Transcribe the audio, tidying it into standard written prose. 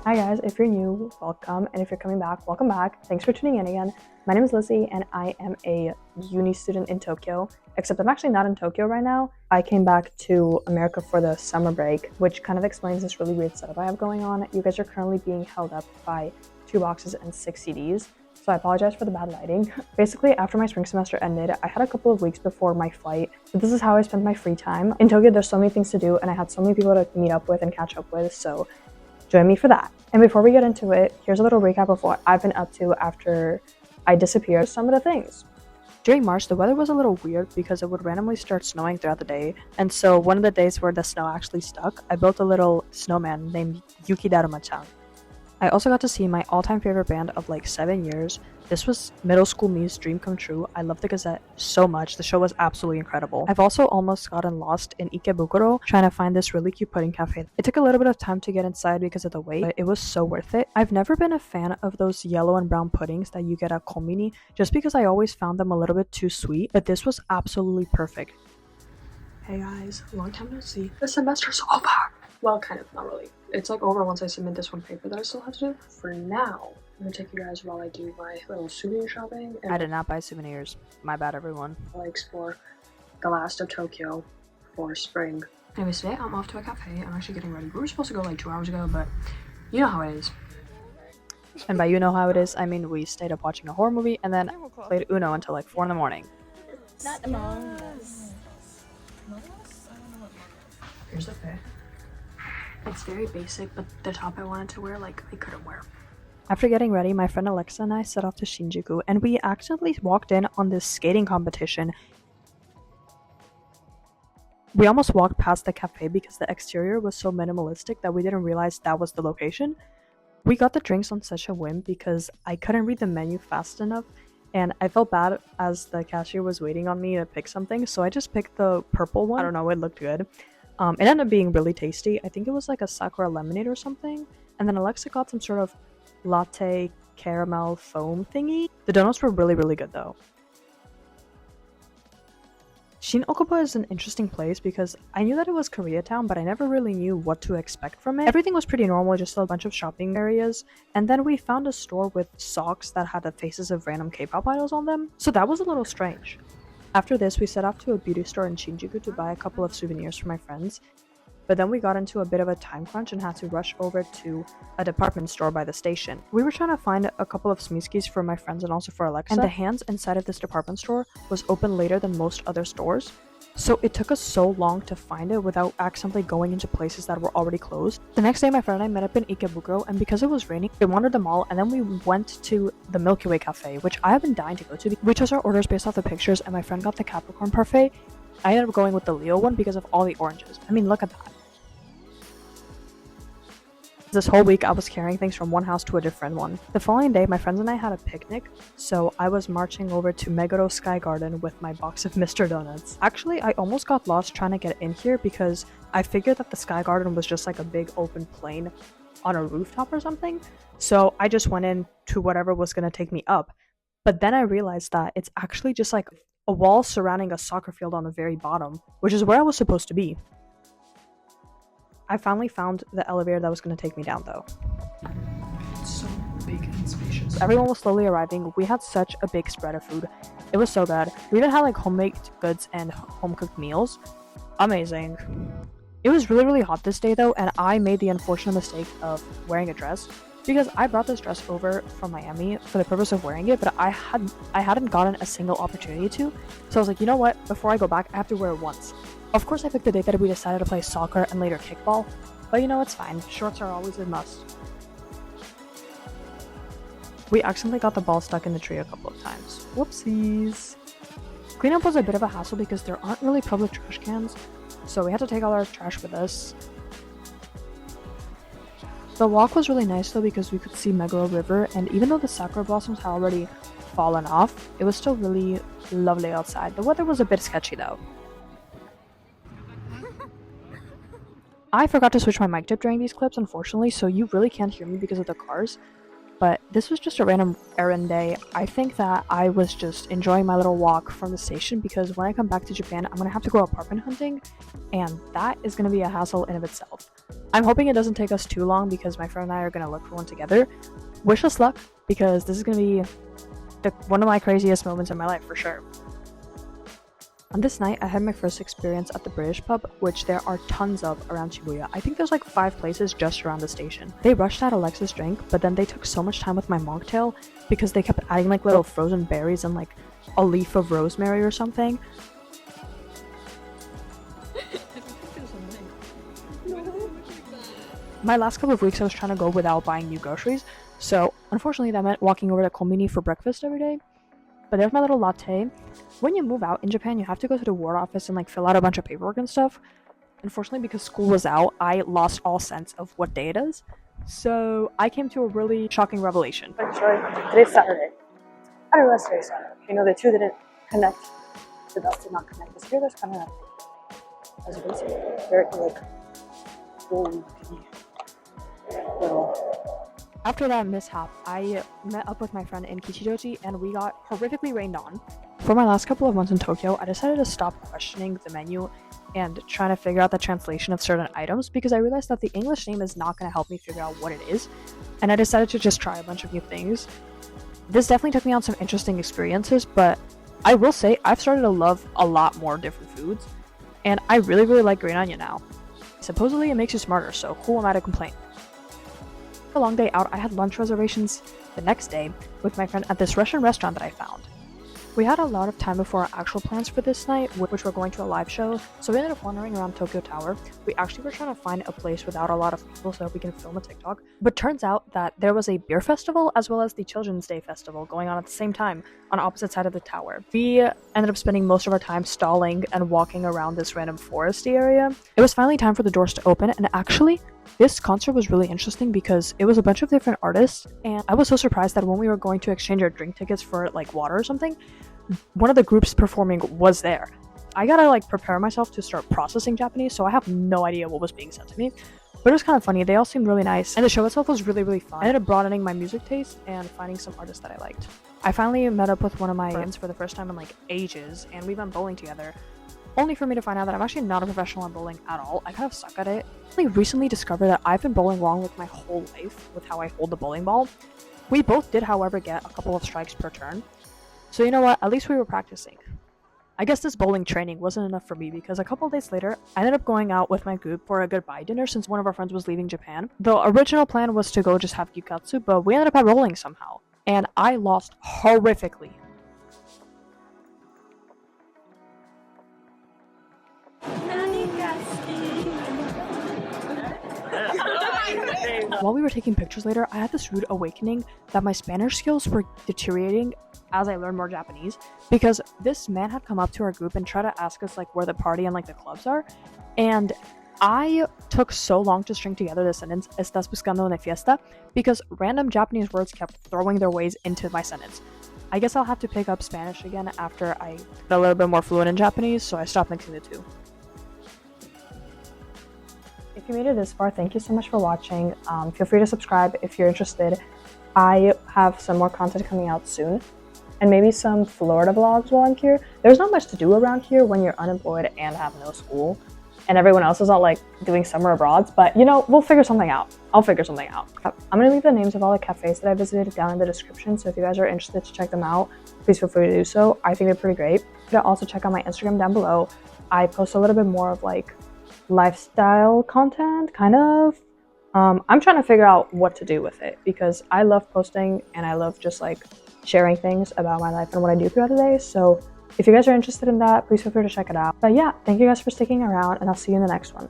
Hi guys, if you're new, welcome, and if you're coming back, welcome back. Thanks for tuning in again. My name is Lizzie and I am a uni student in Tokyo, except I'm actually not in Tokyo right now. I came back to America for the summer break, which kind of explains this really weird setup I have going on. You guys are currently being held up by 2 boxes and 6 CDs, so I apologize for the bad lighting. Basically, after my spring semester ended, I had a couple of weeks before my flight, but this is how I spent my free time. In Tokyo, there's so many things to do and I had so many people to meet up with and catch up with, so join me for that. And before we get into it, here's a little recap of what I've been up to after I disappeared. Some of the things. During March, the weather was a little weird because it would randomly start snowing throughout the day. And so one of the days where the snow actually stuck, I built a little snowman named Yukidaru-machan. I also got to see my all-time favorite band of like 7 years. This was middle school me's dream come true. I love the Gazette so much. The show was absolutely incredible. I've also almost gotten lost in Ikebukuro trying to find this really cute pudding cafe. It took a little bit of time to get inside because of the wait, but it was so worth it. I've never been a fan of those yellow and brown puddings that you get at kombini just because I always found them a little bit too sweet, but this was absolutely perfect. Hey guys, long time no see. The semester's over. Well, kind of, not really. It's like over once I submit this one paper that I still have to do. For now, I'm gonna take you guys while I do my little souvenir shopping. And I did not buy souvenirs. My bad, everyone. I'll explore the last of Tokyo for spring. Anyways, today I'm off to a cafe. I'm actually getting ready. We were supposed to go like 2 hours ago, but you know how it is. And by you know how it is, I mean we stayed up watching a horror movie and then played Uno until like 4 in the morning. Not Among Us. Here's the fit. It's very basic, but the top I wanted to wear, like, I couldn't wear. After getting ready, my friend Alexa and I set off to Shinjuku, and we accidentally walked in on this skating competition. We almost walked past the cafe because the exterior was so minimalistic that we didn't realize that was the location. We got the drinks on such a whim because I couldn't read the menu fast enough, and I felt bad as the cashier was waiting on me to pick something, so I just picked the purple one. I don't know, it looked good. It ended up being really tasty. I think it was like a Sakura lemonade or something. And then Alexa got some sort of latte caramel foam thingy. The donuts were really, really good though. Shin Okubo is an interesting place because I knew that it was Koreatown, but I never really knew what to expect from it. Everything was pretty normal, just a bunch of shopping areas. And then we found a store with socks that had the faces of random K-pop idols on them. So that was a little strange. After this, we set off to a beauty store in Shinjuku to buy a couple of souvenirs for my friends, but then we got into a bit of a time crunch and had to rush over to a department store by the station. We were trying to find a couple of smiskis for my friends and also for Alexa, and the hands inside of this department store was open later than most other stores, so it took us so long to find it without accidentally going into places that were already closed. The next day, my friend and I met up in Ikebukuro, and because it was raining, we wandered the mall, and then we went to the Milky cafe, which I have been dying to go to. We chose our orders based off the pictures, and my friend got the Capricorn Parfait. I ended up going with the Leo one because of all the oranges. I mean, look at that. This whole week, I was carrying things from one house to a different one. The following day, my friends and I had a picnic, so I was marching over to Meguro Sky Garden with my box of Mr. Donuts. Actually, I almost got lost trying to get in here because I figured that the Sky Garden was just like a big open plain on a rooftop or something, so I just went in to whatever was going to take me up. But then I realized that it's actually just like a wall surrounding a soccer field on the very bottom, which is where I was supposed to be. I finally found the elevator that was going to take me down though. It's so big and spacious. Everyone was slowly arriving. We had such a big spread of food. It was so good. We even had like homemade goods and home-cooked meals. Amazing. It was really, really hot this day though, and I made the unfortunate mistake of wearing a dress because I brought this dress over from Miami for the purpose of wearing it, but I hadn't gotten a single opportunity to. So I was like, you know what? Before I go back, I have to wear it once. Of course, I picked the day that we decided to play soccer and later kickball, but you know, it's fine. Shorts are always a must. We accidentally got the ball stuck in the tree a couple of times. Whoopsies. Cleanup was a bit of a hassle because there aren't really public trash cans, so we had to take all our trash with us. The walk was really nice though because we could see Meguro River, and even though the sakura blossoms had already fallen off, it was still really lovely outside. The weather was a bit sketchy though. I forgot to switch my mic tip during these clips, unfortunately, so you really can't hear me because of the cars. But this was just a random errand day. I think that I was just enjoying my little walk from the station because when I come back to Japan, I'm going to have to go apartment hunting, and that is going to be a hassle in of itself. I'm hoping it doesn't take us too long because my friend and I are going to look for one together. Wish us luck because this is going to be one of my craziest moments in my life for sure. On this night, I had my first experience at the British pub, which there are tons of around Shibuya. I think there's like 5 places just around the station. They rushed out Alexa's drink, but then they took so much time with my mocktail because they kept adding like little frozen berries and like a leaf of rosemary or something. My last couple of weeks I was trying to go without buying new groceries, so unfortunately that meant walking over to Combini for breakfast every day. But there's my little latte. When you move out in Japan, you have to go to the ward office and like fill out a bunch of paperwork and stuff. Unfortunately, because school was out, I lost all sense of what day it is. So I came to a really shocking revelation. Sorry, today's Saturday. I don't know, that's today's Saturday. You know, the two didn't connect. The dots did not connect. This here, there's kind of, as you can see, very like, little. After that mishap, I met up with my friend in Kichijoji and we got horrifically rained on. For my last couple of months in Tokyo, I decided to stop questioning the menu and trying to figure out the translation of certain items because I realized that the English name is not going to help me figure out what it is, and I decided to just try a bunch of new things. This definitely took me on some interesting experiences, but I will say I've started to love a lot more different foods, and I really like green onion now. Supposedly it makes you smarter, so who am I to complain? A long day out, I had lunch reservations the next day with my friend at this Russian restaurant that I found. We had a lot of time before our actual plans for this night, which were going to a live show, so we ended up wandering around Tokyo Tower. We actually were trying to find a place without a lot of people so that we can film a TikTok, but turns out that there was a beer festival as well as the Children's Day festival going on at the same time on opposite side of the tower. We ended up spending most of our time stalling and walking around this random foresty area. It was finally time for the doors to open, and actually, this concert was really interesting because it was a bunch of different artists, and I was so surprised that when we were going to exchange our drink tickets for like water or something, one of the groups performing was there. I gotta like prepare myself to start processing Japanese, so I have no idea what was being said to me. But it was kind of funny, they all seemed really nice, and the show itself was really fun. I ended up broadening my music taste and finding some artists that I liked. I finally met up with one of my friends for the first time in like ages, and we went bowling together. Only for me to find out that I'm actually not a professional at bowling at all. I kind of suck at it. I recently discovered that I've been bowling wrong with my whole life with how I hold the bowling ball. We both did, however, get a couple of strikes per turn. So you know what, at least we were practicing. I guess this bowling training wasn't enough for me because a couple of days later, I ended up going out with my group for a goodbye dinner since one of our friends was leaving Japan. The original plan was to go just have gyukatsu, but we ended up at bowling somehow. And I lost horrifically. While we were taking pictures later, I had this rude awakening that my Spanish skills were deteriorating as I learned more Japanese, because this man had come up to our group and tried to ask us like where the party and like the clubs are, and I took so long to string together the sentence "Estás buscando una fiesta" because random Japanese words kept throwing their ways into my sentence. I guess I'll have to pick up Spanish again after I get a little bit more fluent in Japanese, so I stopped mixing the two. If you made it this far, thank you so much for watching. Feel free to subscribe if you're interested. I have some more content coming out soon, and maybe some Florida vlogs while I'm here. There's not much to do around here when you're unemployed and have no school, and everyone else is not like doing summer abroads, but you know, we'll figure something out. I'll figure something out. I'm gonna leave the names of all the cafes that I visited down in the description, so if you guys are interested to check them out, please feel free to do so. I think they're pretty great. You can also check out my Instagram down below. I post a little bit more of like lifestyle content, kind of. I'm trying to figure out what to do with it because I love posting and I love just like sharing things about my life and what I do throughout the day. So if you guys are interested in that, please feel free to check it out. But yeah, thank you guys for sticking around, and I'll see you in the next one.